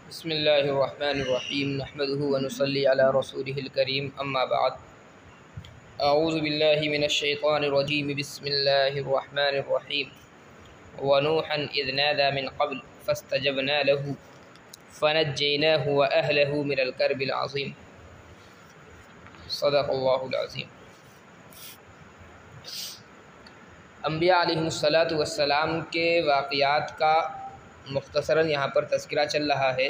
बिस्मिल्लाहिर्रहमानिर्रहीम नहमदुहु व नुसल्ली अला रसूलिहिल करीम अम्मा बाद अऊज़ु बिल्लाहि मिनश्शैतानिर्रजीम बिस्मिल्लाहिर्रहमानिर्रहीम व नूहन इज़ नादा मिन क़ब्ल फ़स्तजबना लहु फ़नज्जयनाहु व अहलहु मिनल कर्बिल अज़ीम। सदक़ल्लाहुल अज़ीम। अंबिया अलैहिस्सलातु वस्सलाम के वाक़ियात का मुख्तसरन यहाँ पर तज़किरा चल रहा है।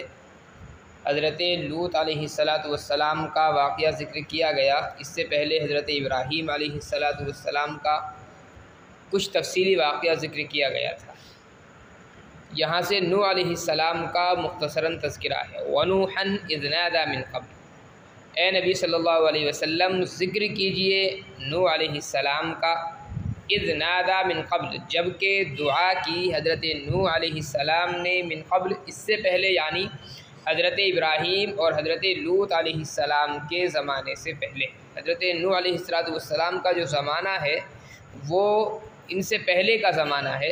हज़रत लूत अलैहिस्सलातु वस्सलाम का वाक़या ज़िक्र किया गया। इससे पहले हज़रत इब्राहीम अलैहिस्सलातु वस्सलाम का कुछ तफ़सीली वाक़या ज़िक्र किया गया था। यहाँ से नूह अलैहिस्सलाम का मुख्तसरन तज़किरा है। व नूहन इज़ नादा मिन क़ब्ल, ए नबी सल्लल्लाहु अलैहि वसल्लम ज़िक्र कीजिए नूह अलैहिस्सलाम का। इज़ नादा मिन क़ब्ल, जबकि दुआ की हज़रत नूह अलैहिस्सलाम ने मिन क़ब्ल, इससे पहले, यानी हज़रत इब्राहीम और हज़रत लूत अलैहिस्सलाम के ज़माने से पहले। हज़रत नूह अलैहिस्सलातु वस्सलाम का जो ज़माना है वो इनसे पहले का ज़माना है।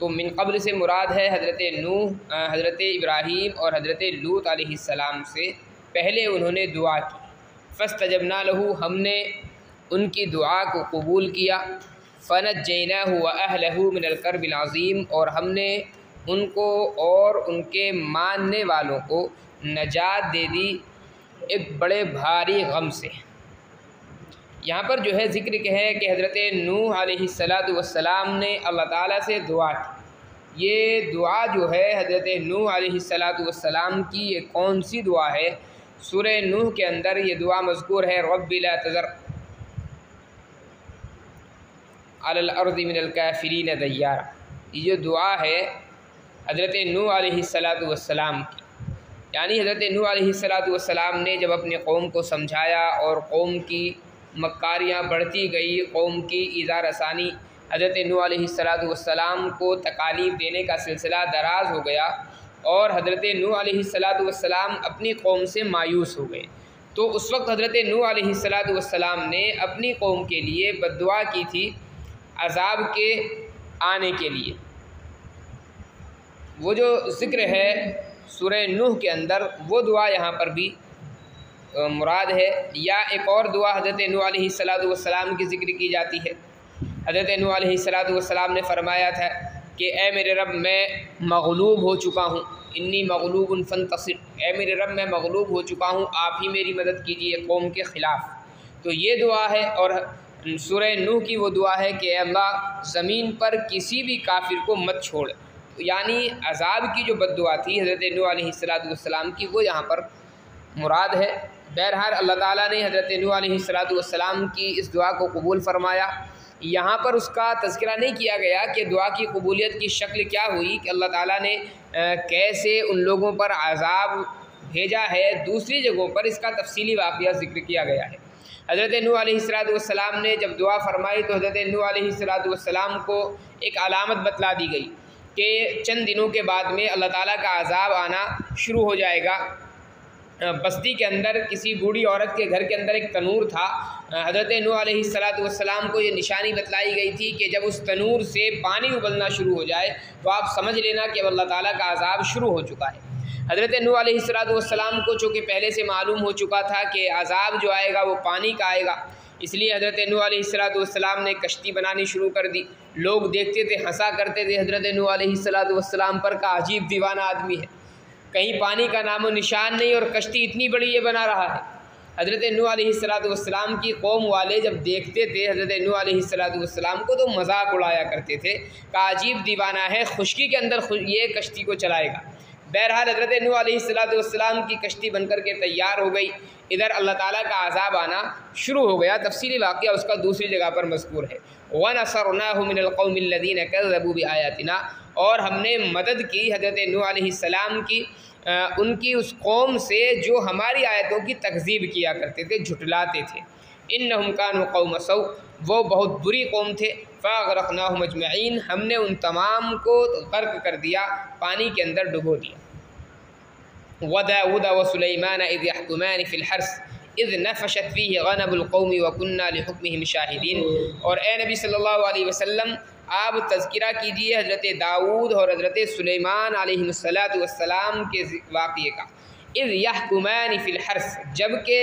तो मिन क़ब्ल से मुराद है हज़रत नूह, हज़रत इब्राहीम और हज़रत लूत अलैहिस्सलाम से पहले उन्होंने दुआ की। फ़स्तजबना लहु, हमने उनकी दुआ को कबूल किया। फ़नज्जयनाहु व अहलहु मिनल कर्बिल अज़ीम, और हमने उनको और उनके मानने वालों को नजात दे दी एक बड़े भारी गम से। यहाँ पर जो है ज़िक्र है कि हज़रत नूह अलैहिस्सलातु वस्सलाम ने अल्लाह ताला से दुआ की। ये दुआ जो है हज़रत नूह अलैहिस्सलातु वस्सलाम की, ये कौन सी दुआ है? सूरह नूह के अंदर ये दुआ मज़कूर है, रब्बि ला तज़र अलल अर्ज़ि मिनल काफ़िरीन दय्यारा। ये जो दुआ है हज़रत नूह अलैहिस्सलातु वस्सलाम की, यानी हज़रत नूह अलैहिस्सलातु वस्सलाम ने जब अपने कौम को समझाया और कौम की मक्कारियाँ बढ़ती गई, कौम की ईज़ा रसानी, हज़रत नूह अलैहिस्सलातु वस्सलाम को तकालीफ़ देने का सिलसिला दराज हो गया और हज़रत नूह अलैहिस्सलातु वस्सलाम अपनी कौम से मायूस हो गए। तो उस वक्त हज़रत नूह अलैहिस्सलातु वस्सलाम ने अपनी कौम के लिए बद्दुआ की थी अज़ाब के आने के लिए। वो जो ज़िक्र है सूरह नूह के अंदर, वो दुआ यहाँ पर भी मुराद है। या एक और दुआ हज़रत नूह अलैहिस्सलातु वस्सलाम की ज़िक्र की जाती है। हज़रत नूह अलैहिस्सलातु वस्सलाम ने फरमाया था कि ए मेरे रब, मैं मग़लूब हो चुका हूँ, इन्नी मग़लूबुन फ़ंतसिर, ए मेरे रब मैं मग़लूब हो चुका हूँ, आप ही मेरी मदद कीजिए कौम के ख़िलाफ़। तो ये दुआ है। और सूरह नूह की वो दुआ है कि अल्लाह ज़मीन पर किसी भी काफिर को मत छोड़। तो यानी अज़ाब की जो बद्दुआ थी हज़रत नूह अलैहिस्सलातु वस्सलाम की, वो यहाँ पर मुराद है। बहरहाल अल्लाह ताला ने हज़रत नूह अलैहिस्सलातु वस्सलाम की इस दुआ को कबूल फ़रमाया। यहाँ पर उसका तज़किरा नहीं किया गया कि दुआ की कबूलियत की शक्ल क्या हुई, कि अल्लाह ताला ने कैसे उन लोगों पर अज़ाब भेजा है। दूसरी जगहों पर इसका तफसीली वाक़या ज़िक्र किया गया है। हज़रत नूह अलैहिस्सलातु वस्सलाम ने जब दुआ फरमाई तो हज़रत नूह अलैहिस्सलातु वस्सलाम को एक अलामत बतला दी गई कि चंद दिनों के बाद में अल्लाह ताला का अज़ाब आना शुरू हो जाएगा। बस्ती के अंदर किसी बूढ़ी औरत के घर के अंदर एक तनूर था। हज़रत नूह अलैहिस्सलातु वस्सलाम को ये निशानी बतलाई गई थी कि जब उस तनूर से पानी उबलना शुरू हो जाए तो आप समझ लेना कि अल्लाह ताला का अज़ाब शुरू हो चुका है। हज़रत नूह अलैहिस्सलातु वस्सलाम को चूँकि पहले से मालूम हो चुका था कि अज़ाब जो आएगा वो पानी का आएगा, इसलिए हज़रत नूह अलैहिस्सलातु वस्सलाम ने कश्ती बनानी शुरू कर दी। लोग देखते थे, हंसा करते थे हज़रत नूह अलैहिस्सलातु वस्सलाम पर, का अजीब दीवाना आदमी है, कहीं पानी का नामो निशान नहीं और कश्ती इतनी बड़ी ये बना रहा है। हज़रत नूह अलैहिस्सलातु वस्सलाम की कौम वाले जब देखते थे हज़रत नूह अलैहिस्सलातु वस्सलाम को तो मजाक उड़ाया करते थे, का अजीब दीवाना है, खुशकी के अंदर ये कश्ती को चलाएगा। बहरहाल हज़रत नूह अलैहिस्सलातु वस्सलाम की कश्ती बनकर के तैयार हो गई। इधर अल्लाह ताला का अज़ाब आना शुरू हो गया। तफसीली वाक़या उसका दूसरी जगह पर मज़कूर है। वनसरनाहु मिनल क़ौमिल लज़ीना कज़्ज़बू बिआयातिना, और हमने मदद की हज़रत नूह अलैहिस्सलाम की उनकी उस कौम से जो हमारी आयतों की तकज़ीब किया करते थे, झुटलाते थे। इन्नहुम कानू कौम सौ, वो बहुत बुरी कौम थे। फ़अग़रक़नाहुम अजमईन, हमने उन तमाम को गर्क कर दिया, पानी के अंदर डुबो दिया। व दाऊद व सुलैमान इज़ यहकुमान फ़िल हर्स इज़ नफ़शत फ़ीहि गनमुल क़ौमि व कुन्ना लिहुक्मिहिम शाहिदीन। और ए नबी सल्लल्लाहु अलैहि वसल्लम, आप तज़किरा कीजिए हज़रत दाऊद और हज़रत सुलेमान अलैहिस्सलातु वस्सलाम के वाक़ये का। इज़ यहकुमान फ़िल हर्स, जबकि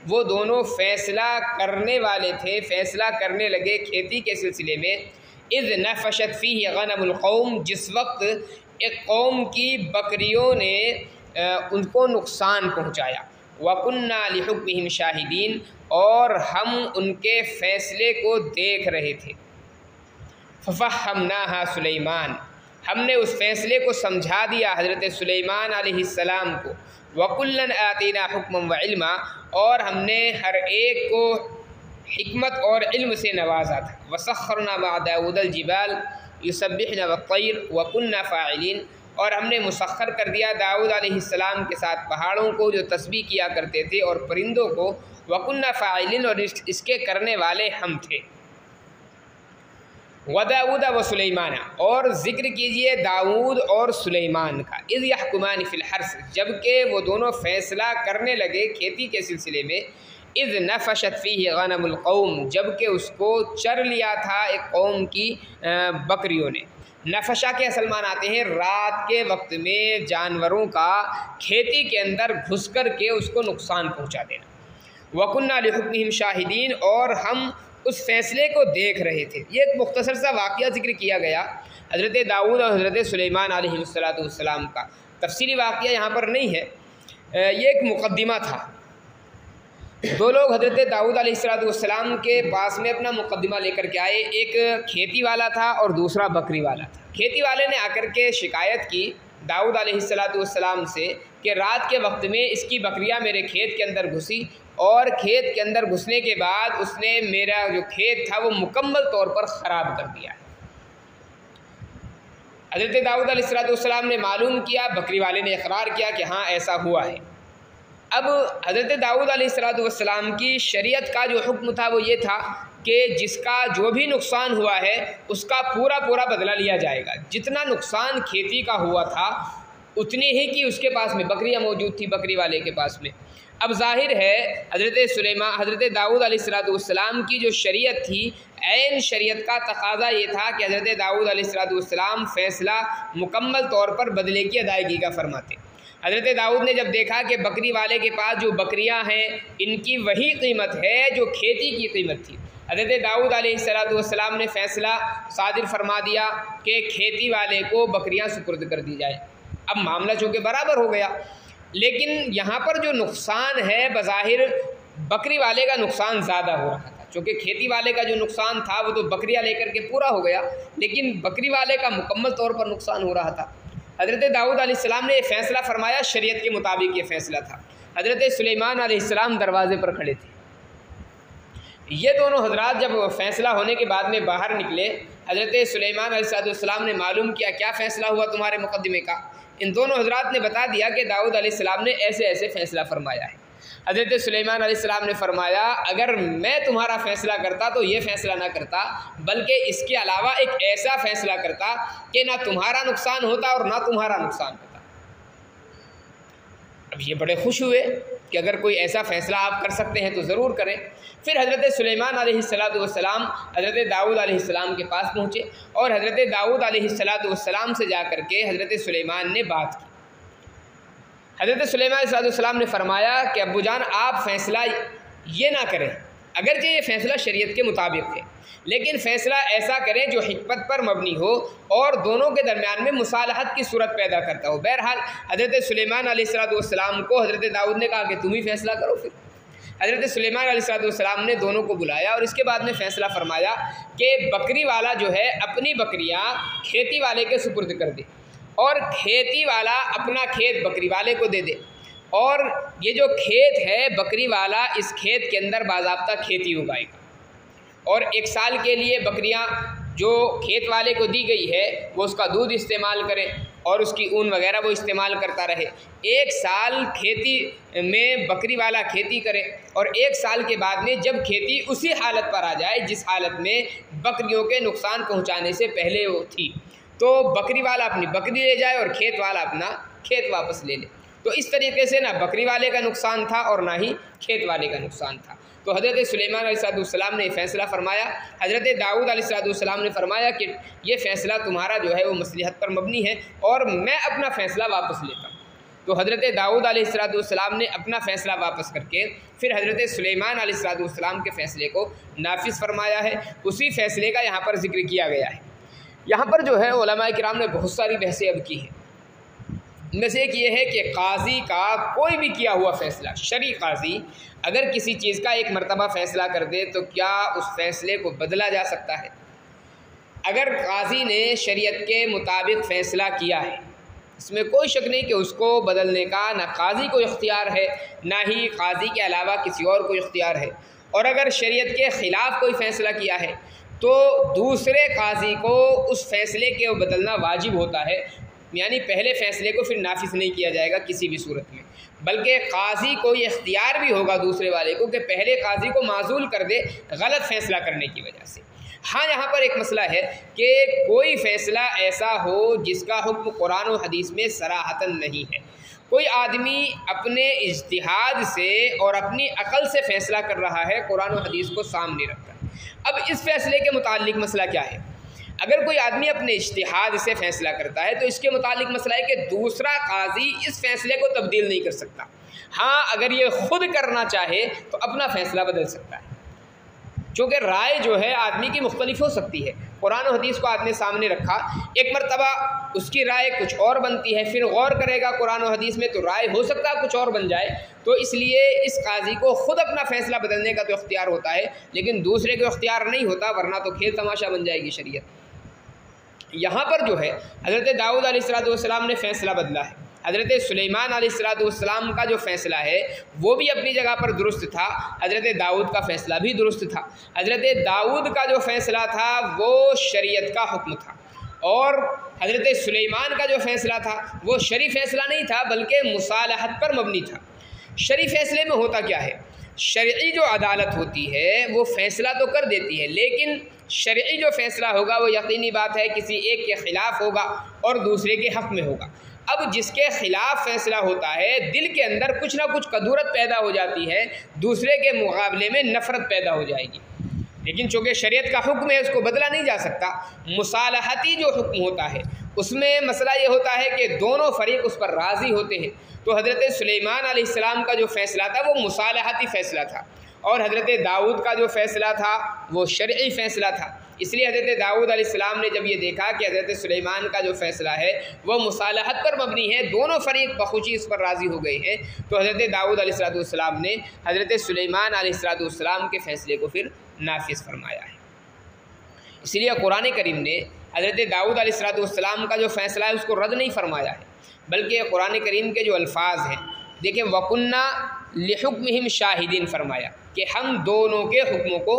वो दोनों फ़ैसला करने वाले थे, फ़ैसला करने लगे खेती के सिलसिले में। इज़ नफ़शत फ़ीहि गनमुल कौम, जिस वक्त एक कौम की बकरियों ने उनको नुकसान पहुँचाया। वकुन्ना लिहुक्मिहिम शाहिदीन, और हम उनके फ़ैसले को देख रहे थे। फ़फ़हमनाहा सुलेमान, हमने उस फ़ैसले को समझा दिया हज़रत सुलेमान अलैहिस्सलाम को। वकुल्लन आतीना हुक्मन व इल्मा, और हमने हर एक को हिकमत और इल्म से नवाजा था। वसख्खरना मा दाऊदल जिबाल युसब्बिहना वत्तैर वकुन्ना फ़ाइलीन, और हमने मुसख्खर कर दिया दाऊद अलैहिस्सलाम के साथ पहाड़ों को जो तस्बीह किया करते थे और परिंदों को। वकुन्ना फ़ाइलीन, और इसके करने वाले हम थे। व दाऊद व सुलेमाना, और ज़िक्र कीजिए दाऊद और सुलेमान का। इज़ यहकुमान फ़िल हर्स, जबकि वो दोनों फ़ैसला करने लगे खेती के सिलसिले में। इज़ नफ़शत फ़ीहि गनमुल कौम, जबकि उसको चर लिया था एक कौम की बकरियों ने। नफ़शा के असल मान आते हैं रात के वक्त में जानवरों का खेती के अंदर घुस कर के उसको नुकसान पहुँचा देना। वकुन्ना लिहुक्मिहिम शाहिदीन, और हम उस फ़ैसले को देख रहे थे। ये एक मुख्तसर सा वाक़या ज़िक्र किया गया हज़रत दाऊद और हज़रत सुलेमान अलैहिस्सलातु वस्सलाम का। तफसीली वाक़या यहाँ पर नहीं है, ये एक मुक़द्दिमा था। दो लोग हज़रत दाऊद अलैहिस्सलातु वस्सलाम के पास में अपना मुक़द्दिमा लेकर के आए। एक खेती वाला था और दूसरा बकरी वाला था। खेती वाले ने आकर के शिकायत की दाऊद अलैहिस्सलातु वस्सलाम से कि रात के वक्त में इसकी बकरियां मेरे खेत के अंदर घुसी, और खेत के अंदर घुसने के बाद उसने मेरा जो खेत था वो मुकम्मल तौर पर ख़राब कर दिया है। हज़रत दाऊद अलैहिस्सलातु वस्सलाम ने मालूम किया, बकरी वाले ने इकरार किया कि हाँ ऐसा हुआ है। अब हज़रत दाऊद अलैहिस्सलातु वस्सलाम की शरीयत का जो हुक्म था वो ये था कि जिसका जो भी नुकसान हुआ है उसका पूरा पूरा बदला लिया जाएगा। जितना नुकसान खेती का हुआ था उतनी ही की उसके पास में बकरियां मौजूद थी, बकरी वाले के पास में। अब जाहिर है हज़रत दाऊद अलैहिस्सलातु वस्सलाम की जो शरीयत थी, ऐन शरीयत का तकाज़ा ये था कि हज़रत दाऊद अलैहिस्सलातु वस्सलाम फ़ैसला मुकम्मल तौर पर बदले की अदायगी का फरमाते। हज़रत दाऊद ने जब देखा कि बकरी वाले के पास जो बकरियां हैं इनकी वही कीमत है जो खेती की कीमत थी, हज़रत दाऊद अलैहिस्सलातु वस्सलाम ने फ़ैसला सादिर फरमा दिया कि खेती वाले को बकरियां सुपुर्द कर दी जाए। अब मामला चूँकि बराबर हो गया, लेकिन यहाँ पर जो नुकसान है बज़ाहिर बकरी वाले का नुकसान ज़्यादा हो रहा था। चूँकि खेती वाले का जो नुकसान था वो तो बकरियाँ लेकर के पूरा हो गया, लेकिन बकरी वाले का मुकम्मल तौर पर नुकसान हो रहा था। हज़रत दाऊद अलैहिस्सलाम ने ये फ़ैसला फरमाया, शरीयत के मुताबिक ये फ़ैसला था। हज़रत सुलेमान अलैहिस्सलाम दरवाज़े पर खड़े थे। ये दोनों हजरात जब फ़ैसला होने के बाद में बाहर निकले, हज़रत सुलेमान अलैहिस्सलाम ने मालूम किया क्या फ़ैसला हुआ तुम्हारे मुकदमे का। इन दोनों हजरात ने बता दिया कि दाऊद अलैहिस्सलाम ने ऐसे ऐसे फ़ैसला फरमाया है। हज़रत सुलेमान अलैहिस्सलाम ने फरमाया अगर मैं तुम्हारा फ़ैसला करता तो ये फ़ैसला ना करता, बल्कि इसके अलावा एक ऐसा फ़ैसला करता कि ना तुम्हारा नुकसान होता और ना तुम्हारा नुकसान होता। अब ये बड़े खुश हुए कि अगर कोई ऐसा फ़ैसला आप कर सकते हैं तो ज़रूर करें। फिर हज़रत सुलेमान अलैहिस्सलातु वस्सलाम हज़रत दाऊद अलैहिस्सलाम के पास पहुँचे और हज़रत दाऊद अलैहिस्सलातु वस्सलाम से जा कर के हज़रत सुलेमान ने बात की। हज़रत सुलेमान अलैहिस्सलाम ने फरमाया कि अब्बू जान आप फ़ैसला ये ना करें, अगरचे ये फ़ैसला शरीयत के मुताबिक है, लेकिन फ़ैसला ऐसा करें जो हिकमत पर मबनी हो और दोनों के दरमियान में मुसालहत की सूरत पैदा करता हो। बहरहाल हज़रत सुलेमान अलैहिस्सलाम को हज़रत दाऊद ने कहा कि तुम ही फ़ैसला करो। फिर हज़रत सुलेमान अलैहिस्सलाम ने दोनों को बुलाया और इसके बाद में फ़ैसला फरमाया कि बकरी वाला जो है अपनी बकरियाँ खेती वाले के सुपुर्द कर दे और खेती वाला अपना खेत बकरी वाले को दे दे, और ये जो खेत है बकरी वाला इस खेत के अंदर बाज़ाब्ता खेती उगाएगा और 1 साल के लिए बकरियां जो खेत वाले को दी गई है वो उसका दूध इस्तेमाल करें और उसकी ऊन वगैरह वो इस्तेमाल करता रहे। 1 साल खेती में बकरी वाला खेती करे और 1 साल के बाद में जब खेती उसी हालत पर आ जाए जिस हालत में बकरियों के नुकसान पहुंचाने से पहले वो थी, तो बकरी वाला अपनी बकरी ले जाए और खेत वाला अपना खेत वापस ले ले। तो इस तरीके से ना बकरी वाले का नुकसान था और ना ही खेत वाले का नुकसान था। तो हज़रत सुलेमान अलैहिस्सलाम ने फ़ैसला फरमाया, हज़रत दाऊद अलैहिस्सलाम ने फरमाया कि ये फ़ैसला तुम्हारा जो है वो मसलहत पर मबनी है और मैं अपना फ़ैसला वापस लेता हूँ। तो हज़रत दाऊद अलैहिस्सलाम ने अपना फ़ैसला वापस करके फिर हज़रत सुलेमान अलैहिस्सलाम के फ़ैसले को नाफिज़ फरमाया है। उसी फ़ैसले का यहाँ पर ज़िक्र किया गया है। यहाँ पर जो है उलमाए किराम ने बहुत सारी बहसें अब की हैं। इनमें से एक ये है कि काजी का कोई भी किया हुआ फ़ैसला, शरई काजी अगर किसी चीज़ का एक मरतबा फ़ैसला कर दे तो क्या उस फ़ैसले को बदला जा सकता है? अगर काजी ने शरीयत के मुताबिक फ़ैसला किया है, इसमें कोई शक नहीं कि उसको बदलने का ना काजी को इख्तियार है, ना ही काजी के अलावा किसी और को इख्तियार है। और अगर शरीयत के ख़िलाफ़ कोई फ़ैसला किया है तो दूसरे काजी को उस फ़ैसले के बदलना वाजिब होता है, यानी पहले फ़ैसले को फिर नाफिज नहीं किया जाएगा किसी भी सूरत में, बल्कि काजी को ये इख्तियार भी होगा दूसरे वाले को कि पहले काजी को माजूल कर दे गलत फ़ैसला करने की वजह से। हाँ, यहाँ पर एक मसला है कि कोई फ़ैसला ऐसा हो जिसका हुक्म कुरान और हदीस में सराहतन नहीं है। कोई आदमी अपने इज्तिहाद से और अपनी अक़ल से फ़ैसला कर रहा है, कुरान और हदीस को सामने रखकर। अब इस फ़ैसले के मुतालिक मसला क्या है? अगर कोई आदमी अपने इज्तिहाद से फ़ैसला करता है तो इसके मुतालिक मसला है कि दूसरा काजी इस फ़ैसले को तब्दील नहीं कर सकता। हाँ, अगर ये ख़ुद करना चाहे तो अपना फ़ैसला बदल सकता है, क्योंकि राय जो है आदमी की मुख्तलिफ हो सकती है। कुरान और हदीस को आपने सामने रखा, एक मरतबा उसकी राय कुछ और बनती है, फिर गौर करेगा कुरान और हदीस में तो राय हो सकता है कुछ और बन जाए। तो इसलिए इस काजी को ख़ुद अपना फ़ैसला बदलने का तो इख्तियार होता है, लेकिन दूसरे को इख्तियार नहीं होता, वरना तो खेल तमाशा बन जाएगी शरीयत। यहाँ पर जो है हज़रत दाऊद अलैहिस्सलाम ने फ़ैसला बदला है। हज़रत सुलेमान अलैहिस्सलाम का जो फ़ैसला है वो भी अपनी जगह पर दुरुस्त था, हज़रत दाऊद का फ़ैसला भी दुरुस्त था। हज़रत दाऊद का जो फ़ैसला था वो शरीयत का हुक्म था और हज़रत सुलेमान का जो फ़ैसला था वो शरई फ़ैसला नहीं था बल्कि मुसालहत पर मबनी था। शरई फ़ैसले में होता क्या है? शरई जो अदालत होती है वो फ़ैसला तो कर देती है, लेकिन शरई जो फ़ैसला होगा वो यकीनी बात है किसी एक के ख़िलाफ़ होगा और दूसरे के हक़ में होगा। अब जिसके ख़िलाफ़ फ़ैसला होता है दिल के अंदर कुछ ना कुछ कदूरत पैदा हो जाती है, दूसरे के मुकाबले में नफ़रत पैदा हो जाएगी। लेकिन चूँकि शरीयत का हुक्म है उसको बदला नहीं जा सकता। मुसालहती जो हुक्म होता है उसमें मसला ये होता है कि दोनों फ़रीक़ उस पर राज़ी होते हैं। तो हज़रत सुलेमान अलैहिस्सलाम का जो फ़ैसला था वो मुसालहती फ़ैसला था और हज़रत दाऊद का जो फ़ैसला था वो शरई फ़ैसला था। इसलिए हज़रत दाऊद अलैहिस्सलाम ने जब ये देखा कि हज़रत सुलेमान का जो फ़ैसला है वो मुसालहत पर मबनी है, दोनों फ़रीक़ बखुशी इस पर राज़ी हो गए हैं, तो हज़रत दाऊद अलैहिस्सलाम ने हज़रत सुलेमान अलैहिस्सलाम के फ़ैसले को फिर नाफिज़ फरमाया है। इसलिए कुरान करीम ने हज़रत दाऊद अलैहिस्सलाम का जो फ़ैसला है उसको रद्द नहीं फरमाया है, बल्कि कुरान करीम के जो अल्फाज हैं देखें, वकुन्ना लिहुक्मिहिम शाहिदीन फरमाया कि हम दोनों के हुक्मों को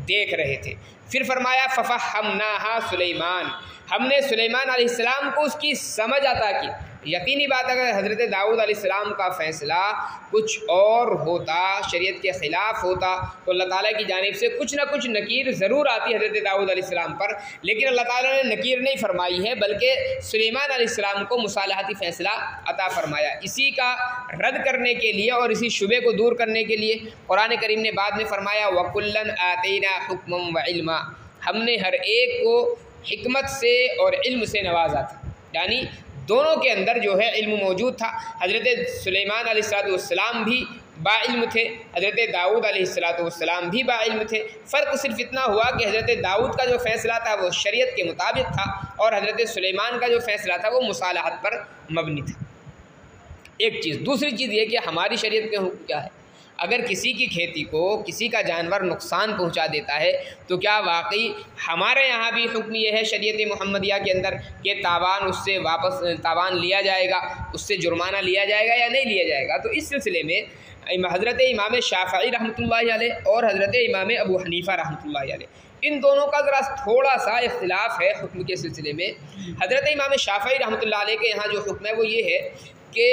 देख रहे थे। फिर फरमाया फ़फ़हम्नाहा सुलेमान, हमने सुलेमान अलैहिस्सलाम को उसकी समझ अता की। यकीनी बात अगर हज़रत दाऊद अलैहिस्सलाम का फ़ैसला कुछ और होता, शरीयत के ख़िलाफ़ होता, तो अल्लाह ताला की जानिब से कुछ ना कुछ नकीर ज़रूर आती हज़रत दाऊद अलैहिस्सलाम पर, लेकिन अल्लाह ताला ने नकीर नहीं फरमाई है बल्कि सुलेमान अलैहिस्सलाम को मुसालहती फ़ैसला अता फ़रमाया। इसी का रद्द करने के लिए और इसी शुबे को दूर करने के लिए कुरान करीम ने बाद में फ़रमाया वकुल्लन आतैना हुक्मम व इल्मा, हमने हर एक को हिकमत से और इल्म से नवाजा था, यानी दोनों के अंदर जो है इल्म मौजूद था। हज़रत सुलेमान अलैहिस्सलाम भी बाइल्म थे, हज़रत दाऊद अलैहिस्सलाम भी बाइल्म थे। फ़र्क सिर्फ इतना हुआ कि हज़रत दाऊद का जो फ़ैसला था वो शरीयत के मुताबिक था और हज़रत सुलेमान का जो फ़ैसला था वो मुसालहत पर मबनी था। एक चीज़। दूसरी चीज़ ये कि हमारी शरीयत के हुक्म क्या है? अगर किसी की खेती को किसी का जानवर नुकसान पहुंचा देता है तो क्या वाकई हमारे यहाँ भी हुक्म ये है शरीयत मुहम्मदिया के अंदर कि तावान उससे वापस तावान लिया जाएगा, उससे जुर्माना लिया जाएगा या नहीं लिया जाएगा? तो इस सिलसिले में हज़रत इमाम शाफ़ई रहमतुल्लाहि अलैह और हज़रत इमाम अबू हनीफ़ा रहमतुल्लाहि अलैह इन दोनों का ज़रा थोड़ा सा इख्तिलाफ़ है हुक्म के सिलसिले में। हज़रत इमाम शाफ़ई रहमतुल्लाहि अलैह के यहाँ जो हुक्म है वो ये है कि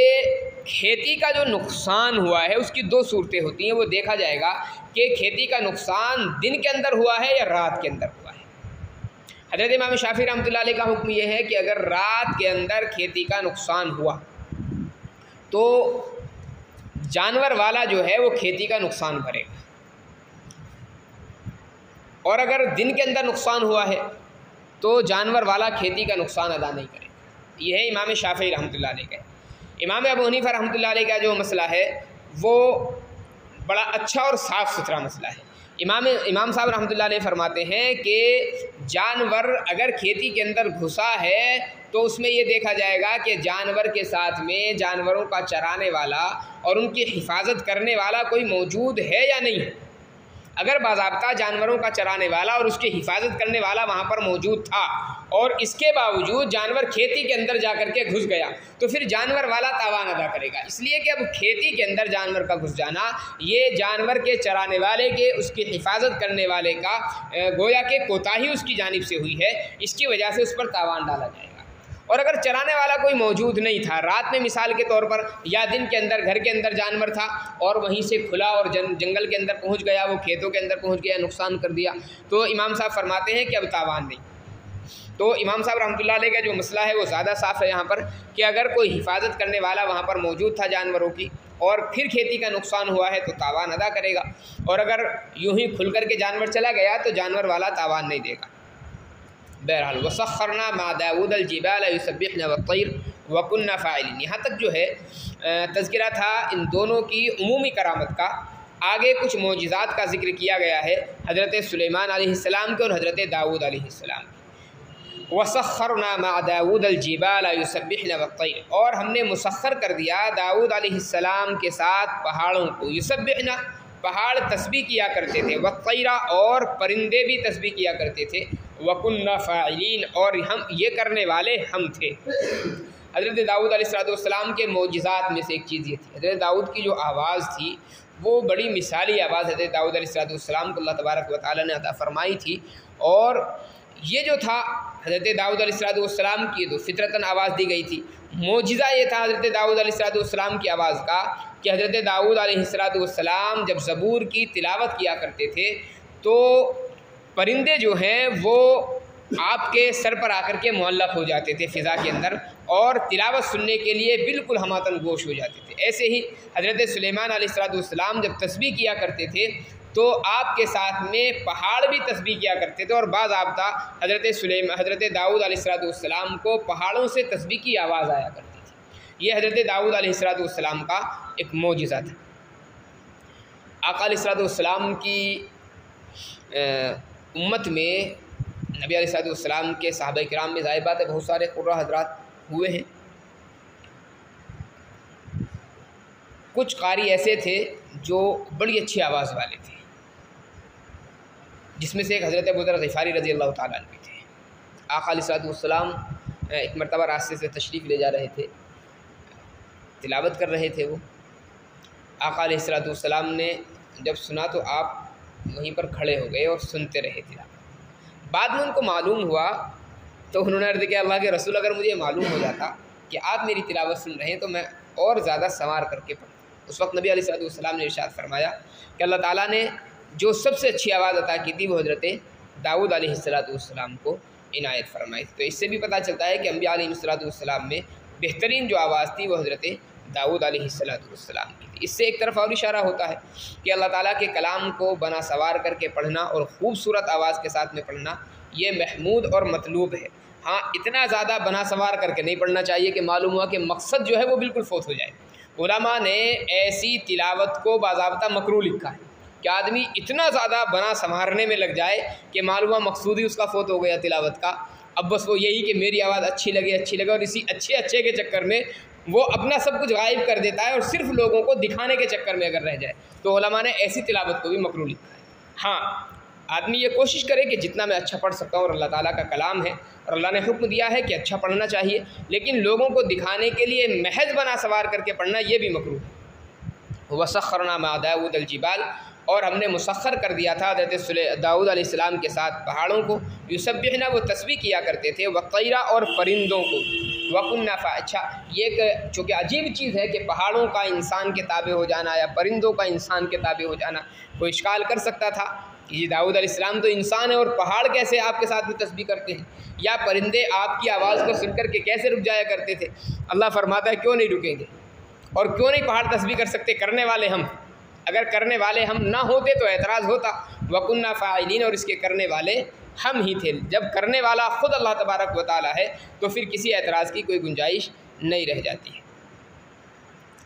खेती का जो नुकसान हुआ है उसकी दो सूरतें होती हैं। वो देखा जाएगा कि खेती का नुकसान दिन के अंदर हुआ है या रात के अंदर हुआ है। हज़रत इमाम शाफ़ी रहमतुल्लाह अलैह का हुक्म यह है कि अगर रात के अंदर खेती का नुकसान हुआ तो जानवर वाला जो है वो खेती का नुकसान भरेगा, और अगर दिन के अंदर नुकसान हुआ है तो जानवर वाला खेती का नुकसान अदा नहीं करेगा। यह है इमाम शाफी रहमतुल्लाह अलैह का। इमाम अबू हनीफा रहमतुल्लाह अलैह का जो मसला है वो बड़ा अच्छा और साफ़ सुथरा मसला है। इमाम साहब रहमतुल्लाह अलैह फरमाते हैं कि जानवर अगर खेती के अंदर घुसा है तो उसमें ये देखा जाएगा कि जानवर के साथ में जानवरों का चराने वाला और उनकी हिफाजत करने वाला कोई मौजूद है या नहीं है। अगर बाज़ाब्ता जानवरों का चराने वाला और उसकी हिफाजत करने वाला वहाँ पर मौजूद था और इसके बावजूद जानवर खेती के अंदर जा कर के घुस गया तो फिर जानवर वाला तावान अदा करेगा। इसलिए कि अब खेती के अंदर जानवर का घुस जाना ये जानवर के चराने वाले के, उसकी हिफाजत करने वाले का गोया के कोताही उसकी जानिब से हुई है, इसकी वजह से उस पर तावान डाला जाएगा। और अगर चराने वाला कोई मौजूद नहीं था, रात में मिसाल के तौर पर या दिन के अंदर घर के अंदर जानवर था और वहीं से खुला और जंगल के अंदर पहुंच गया, वो खेतों के अंदर पहुंच गया, नुकसान कर दिया, तो इमाम साहब फरमाते हैं कि अब तावान नहीं। तो इमाम साहब रहमतुल्लाह अलैह का जो मसला है वो ज़्यादा साफ़ है यहाँ पर कि अगर कोई हिफाजत करने वाला वहाँ पर मौजूद था जानवरों की और फिर खेती का नुकसान हुआ है तो तावान अदा करेगा, और अगर यूँ ही खुल कर के जानवर चला गया तो जानवर वाला तावान नहीं देगा। बहरहाल वसख्खरना मा दाऊद अल-जिबाल युसब्बिहना वत-तैर व कुन्ना फ़ाइलिन, यहाँ तक जो है तज़किरा था इन दोनों की उमूमी करामत का। आगे कुछ मौजिज़ात का जिक्र किया गया है हज़रत सुलेमान अलैहिस्सलाम के और हज़रत दाऊद अलैहिस्सलाम। वसख्खरना मा दाऊद अल-जिबाल युसब्बिहना वत-तैर, और हमने मुसख्खर कर दिया दाऊद अलैहिस्सलाम के साथ पहाड़ों को। युसब्बिहना पहाड़ तस्बीह किया करते थे, वत-तैरा और परिंदे भी तस्बीह किया करते थे, वकुन्ना फ़ाइलीन और हम ये करने वाले हम थे। हज़रत दाऊद अलैहिस्सलाम के मौजिज़ात में से एक चीज़ ये थी, हज़रत दाऊद की जो आवाज़ थी वो बड़ी मिसाली आवाज़ हज़रत दाऊद अलैहिस्सलाम को अल्लाह तबारक व तआला ने अता फ़रमाई थी। और ये जो था हज़रत दाऊद अलैहिस्सलाम की तो फितरतन आवाज़ दी गई थी। मौजिज़ा ये था हज़रत दाऊद अलैहिस्सलाम की आवाज़ का कि हज़रत दाऊद अलैहिस्सलाम जब ज़बूर की तिलावत किया करते थे तो परिंदे जो हैं वो आपके सर पर आकर के मुअल्लक़ हो जाते थे फ़िज़ा के अंदर और तिलावत सुनने के लिए बिल्कुल हमातन गोश हो जाते थे। ऐसे ही हज़रत सुलेमान अलैहिस्सलाम जब तस्बीह किया करते थे तो आपके साथ में पहाड़ भी तस्बीह किया करते थे, और बाज़ाब्ता हज़रत दाऊद अलैहिस्सलाम को पहाड़ों से तस्बीह की आवाज़ आया करती थी। ये हज़रत दाऊद अलैहिस्सलाम का एक मौजिज़ा था। आका अलैहिस्सलाम की उम्मत में नबी अलैहिस्सलाम के सहाबा किराम में ज़ाहिर बात है बहुत सारे कुर्रा हज़रात हुए हैं। कुछ कारी ऐसे थे जो बड़ी अच्छी आवाज़ वाले थे, जिसमें से एक हज़रत अबू ज़र ग़िफ़ारी रज़ी अल्लाह ताला अन्हु थे। आका अलैहिस्सलाम एक मरतबा रास्ते से तशरीफ़ ले जा रहे थे, तिलावत कर रहे थे। वो आका अलैहिस्सलाम ने जब सुना तो आप वहीं पर खड़े हो गए और सुनते रहे तिलावत। बाद में उनको मालूम हुआ तो उन्होंने अर्ज़ किया अल्लाह के रसूल अगर मुझे मालूम हो जाता कि आप मेरी तिलावत सुन रहे हैं तो मैं और ज़्यादा संवार करके पढ़ता। उस वक्त नबी अलैहिस्सलाम ने इरशाद फरमाया कि अल्लाह ताला ने जो सबसे अच्छी आवाज़ अता की थी वो हज़रत दाऊद अलैहिस्सलाम को इनायत फरमाई। तो इससे भी पता चलता है कि अंबिया अलैहिस्सलाम में बेहतरीन जो आवाज़ थी वो हज़रत दाऊद अलैहिस्सलाम की थी। इससे एक तरफ और इशारा होता है कि अल्लाह ताला के कलाम को बना सवार करके पढ़ना और ख़ूबसूरत आवाज़ के साथ में पढ़ना ये महमूद और मतलूब है। हाँ, इतना ज़्यादा बना सवार करके नहीं पढ़ना चाहिए कि मालूम हुआ कि मकसद जो है वो बिल्कुल फोत हो जाए। उलमा ने ऐसी तिलावत को बाज़ाब्ता मकरूह लिखा है कि आदमी इतना ज़्यादा बना संवारने में लग जाए कि मालूम हुआ मकसूद ही उसका फोत हो गया तिलावत का। अब बस वो यही कि मेरी आवाज़ अच्छी लगे और इसी अच्छे के चक्कर में वो अपना सब कुछ गायब कर देता है और सिर्फ लोगों को दिखाने के चक्कर में अगर रह जाए तो उलमा ने ऐसी तिलावत को भी मकरूह लिखा है। हाँ, आदमी ये कोशिश करे कि जितना मैं अच्छा पढ़ सकता हूँ, और अल्लाह ताला का कलाम है और अल्लाह ने हुक्म दिया है कि अच्छा पढ़ना चाहिए, लेकिन लोगों को दिखाने के लिए महज बना सवार करके पढ़ना ये भी मकरूह है। वसख्खरना मा दाऊद अल-जिबाल, और हमने मुसख्खर कर दिया था हज़रत दाऊद अलैहिस्सलाम के साथ पहाड़ों को। युसब्बिहना वो तस्बीह किया करते थे, वत-तैरा और परिंदों को, वकुन्ना अच्छा ये एक चूँकि अजीब चीज़ है कि पहाड़ों का इंसान के ताबे हो जाना या परिंदों का इंसान के ताबे हो जाना। कोई इश्काल कर सकता था कि ये दाऊद अलैहिस्सलाम तो इंसान है और पहाड़ कैसे आपके साथ में तस्बीह करते हैं, या परिंदे आपकी आवाज़ को सुन कर के कैसे रुक जाया करते थे। अल्लाह फरमाता है क्यों नहीं रुकेंगे। और क्यों नहीं पहाड़ तस्बीह कर सकते, करने वाले हम, अगर करने वाले हम ना होते तो एतराज़ होता। वकुन्ना फ़ाइलीन, और इसके करने वाले हम ही थे। जब करने वाला ख़ुद अल्लाह तबारक व तआला है तो फिर किसी एतराज़ की कोई गुंजाइश नहीं रह जाती है।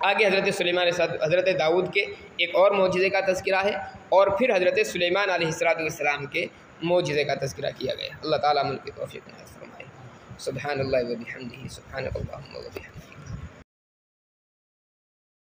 आगे हज़रत सुलेमान हज़रत दाऊद के एक और मौजिज़े का तज़किरा है और फिर हज़रत सुलेमान अलैहिस्सलाम के मौजिज़े का तज़किरा किया गया। अल्लाह ताला मुल्क की तौफ़ीक़ फरमाए। सुब्हानल्लाहि व बिहम्दिही, सुब्हानकल्लाहुम्मा व बिहम्दिक।